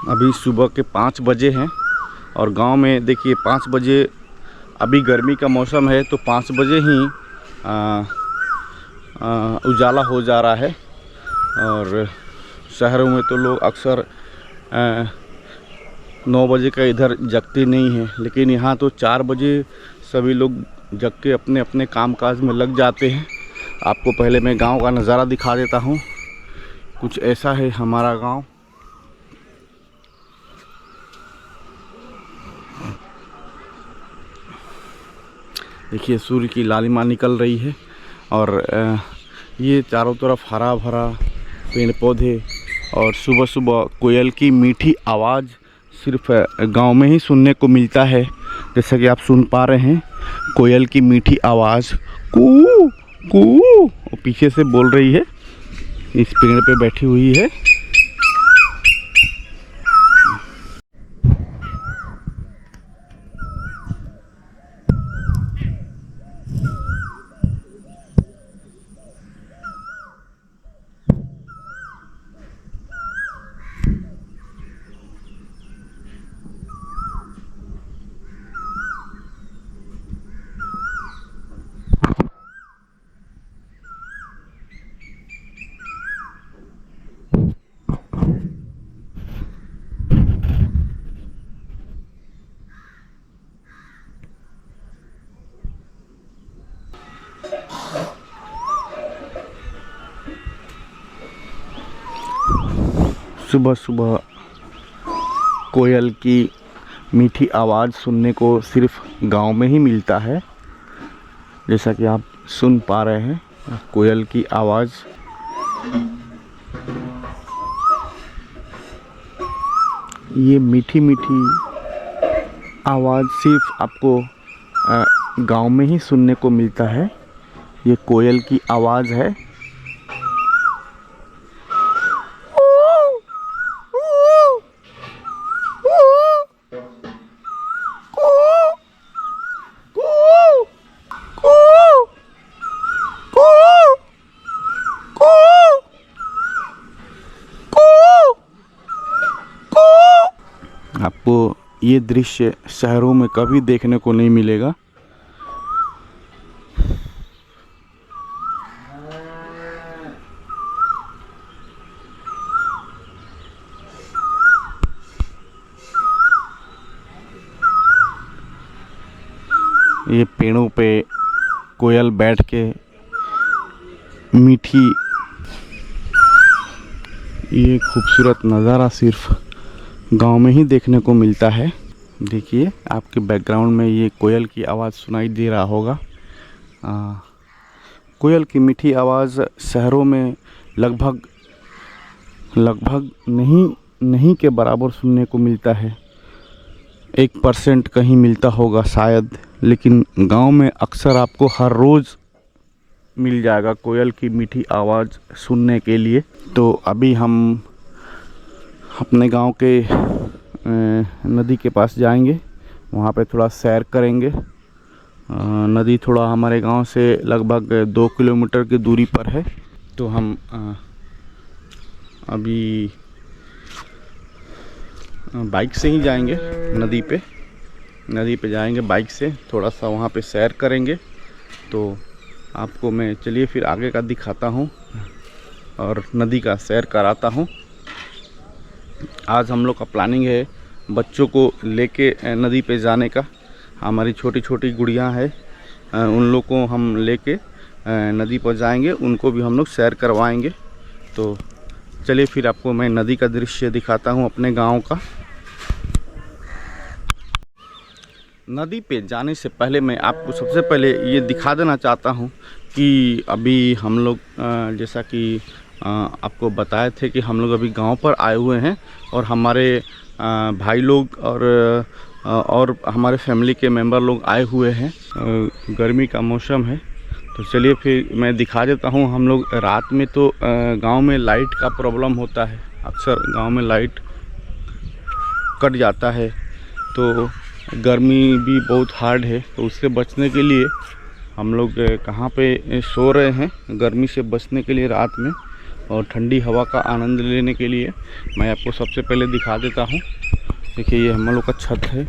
अभी सुबह के 5 बजे हैं और गांव में देखिए 5 बजे, अभी गर्मी का मौसम है तो 5 बजे ही उजाला हो जा रहा है। और शहरों में तो लोग अक्सर 9 बजे का इधर जगते नहीं हैं, लेकिन यहाँ तो 4 बजे सभी लोग जग के अपने अपने कामकाज में लग जाते हैं। आपको पहले मैं गांव का नज़ारा दिखा देता हूँ। कुछ ऐसा है हमारा गांव। देखिए सूर्य की लालिमा निकल रही है और ये चारों तरफ हरा भरा पेड़ पौधे और सुबह सुबह कोयल की मीठी आवाज़ सिर्फ गांव में ही सुनने को मिलता है। जैसा कि आप सुन पा रहे हैं कोयल की मीठी आवाज़ कू कू, वो पीछे से बोल रही है, इस पेड़ पे बैठी हुई है। सुबह सुबह कोयल की मीठी आवाज़ सुनने को सिर्फ गांव में ही मिलता है। जैसा कि आप सुन पा रहे हैं कोयल की आवाज़। ये मीठी मीठी आवाज़ सिर्फ आपको गांव में ही सुनने को मिलता है। ये कोयल की आवाज़ है। आपको ये दृश्य शहरों में कभी देखने को नहीं मिलेगा। ये पेड़ों पे कोयल बैठ के मीठी, ये खूबसूरत नज़ारा सिर्फ गांव में ही देखने को मिलता है। देखिए आपके बैकग्राउंड में ये कोयल की आवाज़ सुनाई दे रहा होगा। कोयल की मीठी आवाज़ शहरों में लगभग नहीं के बराबर सुनने को मिलता है। 1% कहीं मिलता होगा शायद, लेकिन गांव में अक्सर आपको हर रोज़ मिल जाएगा कोयल की मीठी आवाज़ सुनने के लिए। तो अभी हम अपने गांव के नदी के पास जाएंगे, वहाँ पे थोड़ा सैर करेंगे। नदी थोड़ा हमारे गांव से लगभग 2 किलोमीटर की दूरी पर है। तो हम अभी बाइक से ही जाएंगे नदी पे जाएंगे बाइक से, थोड़ा सा वहाँ पे सैर करेंगे। तो आपको मैं चलिए फिर आगे का दिखाता हूँ और नदी का सैर कराता हूँ। आज हम लोग का प्लानिंग है बच्चों को लेके नदी पे जाने का। हमारी छोटी छोटी गुड़ियाँ हैं, उन लोग को हम लेके नदी पर जाएंगे, उनको भी हम लोग सैर करवाएंगे। तो चलिए फिर आपको मैं नदी का दृश्य दिखाता हूँ अपने गांव का। नदी पे जाने से पहले मैं आपको सबसे पहले ये दिखा देना चाहता हूँ कि अभी हम लोग जैसा कि आपको बताए थे कि हम लोग अभी गांव पर आए हुए हैं और हमारे भाई लोग और हमारे फैमिली के मेंबर लोग आए हुए हैं। गर्मी का मौसम है तो चलिए फिर मैं दिखा देता हूँ। हम लोग रात में तो गांव में लाइट का प्रॉब्लम होता है, अक्सर गांव में लाइट कट जाता है। तो गर्मी भी बहुत हार्ड है, तो उससे बचने के लिए हम लोग कहाँ पे सो रहे हैं गर्मी से बचने के लिए रात में, और ठंडी हवा का आनंद लेने के लिए मैं आपको सबसे पहले दिखा देता हूँ। देखिए ये हम लोग का छत है,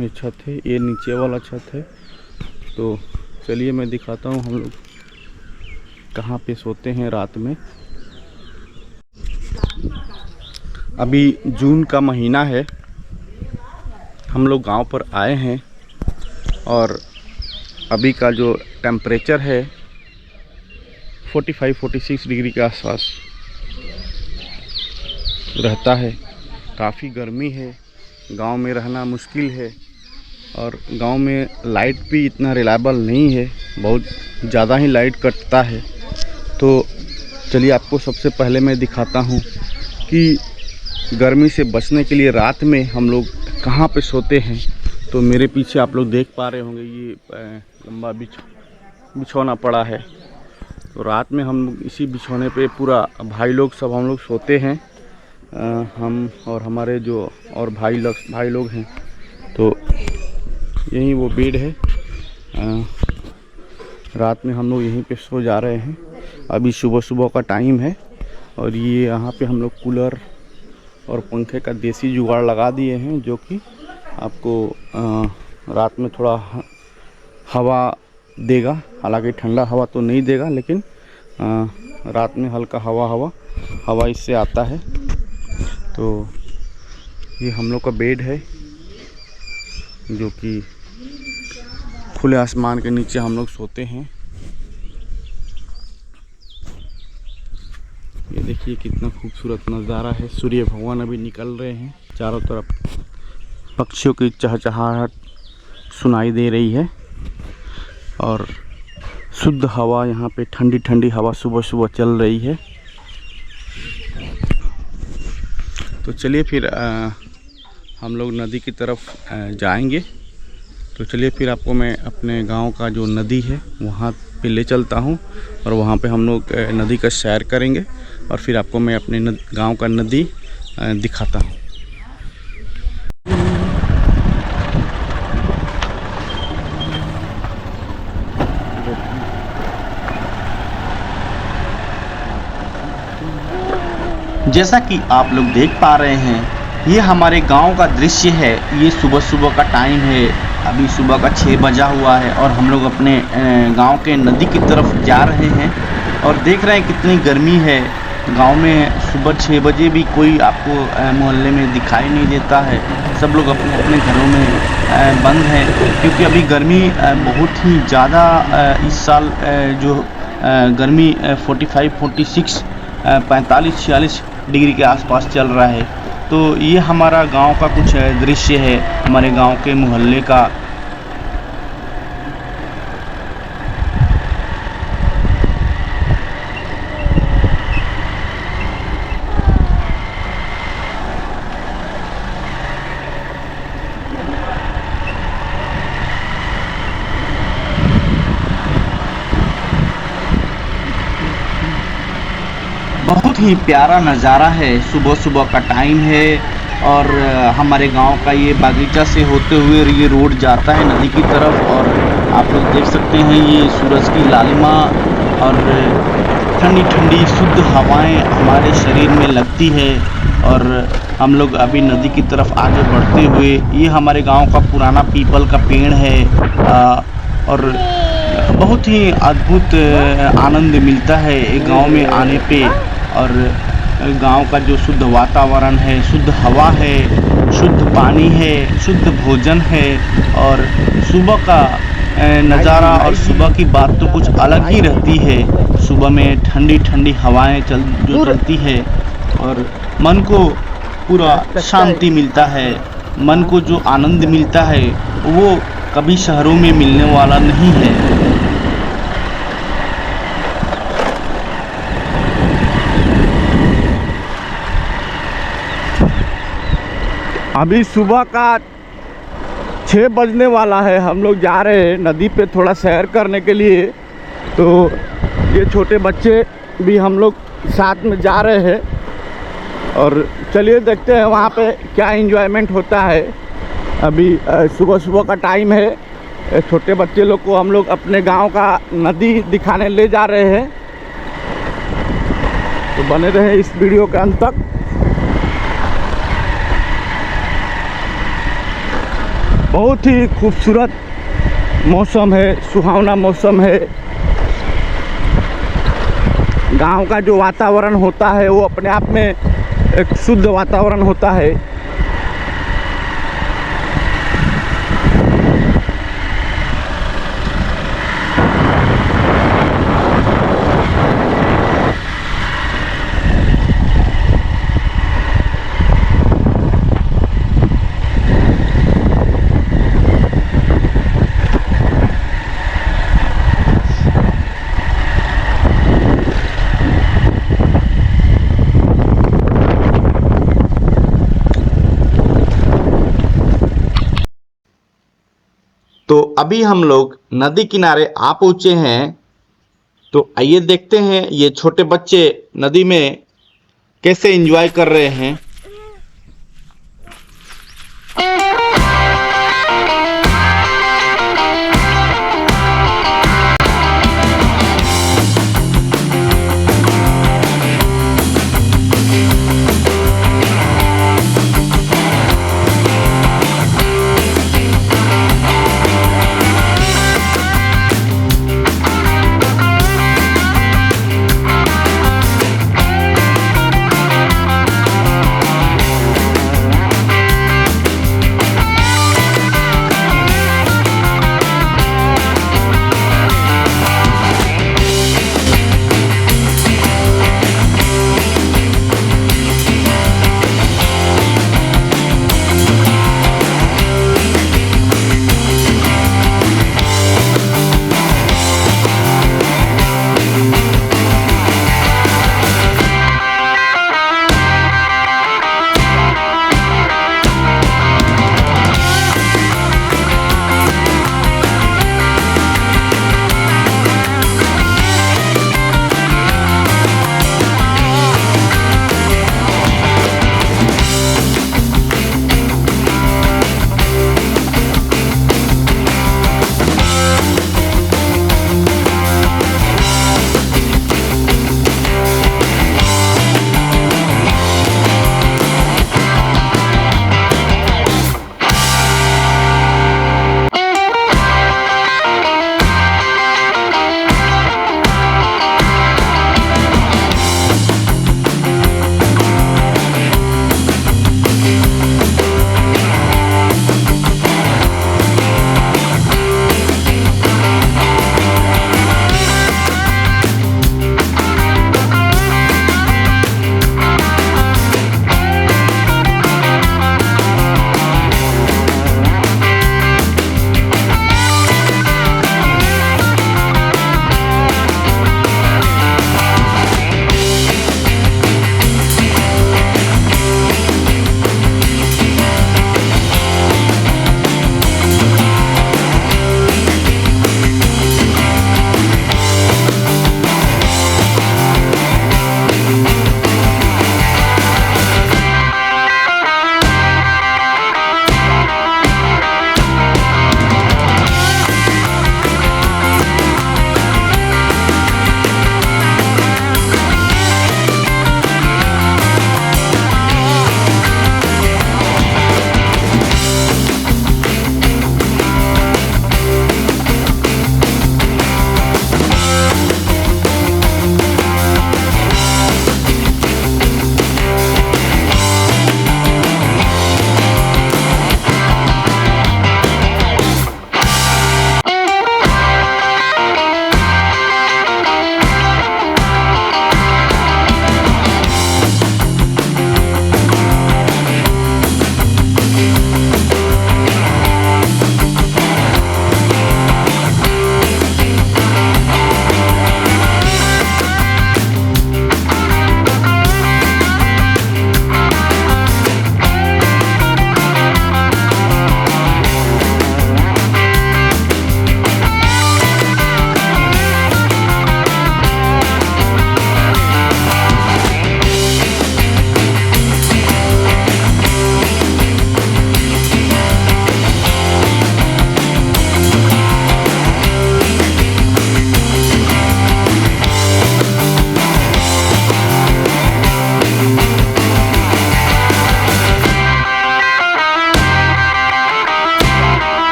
ये छत है, ये नीचे वाला छत है। तो चलिए मैं दिखाता हूँ हम लोग कहाँ पे सोते हैं रात में। अभी जून का महीना है, हम लोग गांव पर आए हैं और अभी का जो टेम्परेचर है 45-46 डिग्री के आसपास रहता है। काफ़ी गर्मी है, गांव में रहना मुश्किल है और गांव में लाइट भी इतना रिलायबल नहीं है, बहुत ज़्यादा ही लाइट कटता है। तो चलिए आपको सबसे पहले मैं दिखाता हूं कि गर्मी से बचने के लिए रात में हम लोग कहां पे सोते हैं। तो मेरे पीछे आप लोग देख पा रहे होंगे ये लंबा बिछौना पड़ा है। तो रात में हम लोग इसी बिछौने पे पूरा भाई लोग सब हम लोग सोते हैं, हम और हमारे जो और भाई लोग हैं। तो यही वो बेड है, रात में हम लोग यहीं पे सो जा रहे हैं। अभी सुबह का टाइम है और ये यहाँ पे हम लोग कूलर और पंखे का देसी जुगाड़ लगा दिए हैं, जो कि आपको रात में थोड़ा हवा देगा। हालांकि ठंडा हवा तो नहीं देगा, लेकिन रात में हल्का हवा इससे आता है। तो ये हम लोग का बेड है, जो कि खुले आसमान के नीचे हम लोग सोते हैं। ये देखिए कितना खूबसूरत नज़ारा है। सूर्य भगवान अभी निकल रहे हैं, चारों तरफ पक्षियों की चहचहाहट सुनाई दे रही है और शुद्ध हवा यहाँ पे ठंडी ठंडी हवा सुबह चल रही है। तो चलिए फिर हम लोग नदी की तरफ जाएंगे। तो चलिए फिर आपको मैं अपने गांव का जो नदी है वहाँ पे ले चलता हूँ और वहाँ पे हम लोग नदी का सैर करेंगे और फिर आपको मैं अपने गांव का नदी दिखाता हूँ। जैसा कि आप लोग देख पा रहे हैं, ये हमारे गांव का दृश्य है। ये सुबह का टाइम है, अभी सुबह का 6 बजा हुआ है और हम लोग अपने गांव के नदी की तरफ जा रहे हैं और देख रहे हैं कितनी गर्मी है। गांव में सुबह 6 बजे भी कोई आपको मोहल्ले में दिखाई नहीं देता है, सब लोग अपने अपने घरों में बंद हैं, क्योंकि अभी गर्मी बहुत ही ज़्यादा इस साल जो गर्मी 45-46 45-46 डिग्री के आसपास चल रहा है। तो ये हमारा गांव का कुछ दृश्य है, हमारे गांव के मोहल्ले का। बहुत ही प्यारा नज़ारा है, सुबह का टाइम है और हमारे गांव का ये बागीचा से होते हुए ये रोड जाता है नदी की तरफ और आप लोग देख सकते हैं ये सूरज की लालिमा और ठंडी ठंडी शुद्ध हवाएं हमारे शरीर में लगती है। और हम लोग अभी नदी की तरफ आगे बढ़ते हुए, ये हमारे गांव का पुराना पीपल का पेड़ है और बहुत ही अद्भुत आनंद मिलता है एक गांव में आने पे। और गांव का जो शुद्ध वातावरण है, शुद्ध हवा है, शुद्ध पानी है, शुद्ध भोजन है और सुबह का नज़ारा और सुबह की बात तो कुछ अलग ही रहती है। सुबह में ठंडी ठंडी हवाएं जो चलती है और मन को पूरा शांति मिलता है, मन को जो आनंद मिलता है वो कभी शहरों में मिलने वाला नहीं है। अभी सुबह का 6 बजने वाला है, हम लोग जा रहे हैं नदी पे थोड़ा सैर करने के लिए। तो ये छोटे बच्चे भी हम लोग साथ में जा रहे हैं और चलिए देखते हैं वहाँ पे क्या एंजॉयमेंट होता है। अभी सुबह का टाइम है, छोटे बच्चे लोग को हम लोग अपने गांव का नदी दिखाने ले जा रहे हैं। तो बने रहे इस वीडियो के अंत तक। बहुत ही खूबसूरत मौसम है, सुहावना मौसम है। गांव का जो वातावरण होता है वो अपने आप में एक शुद्ध वातावरण होता है। तो अभी हम लोग नदी किनारे आ पहुँचे हैं। तो आइए देखते हैं ये छोटे बच्चे नदी में कैसे एंजॉय कर रहे हैं।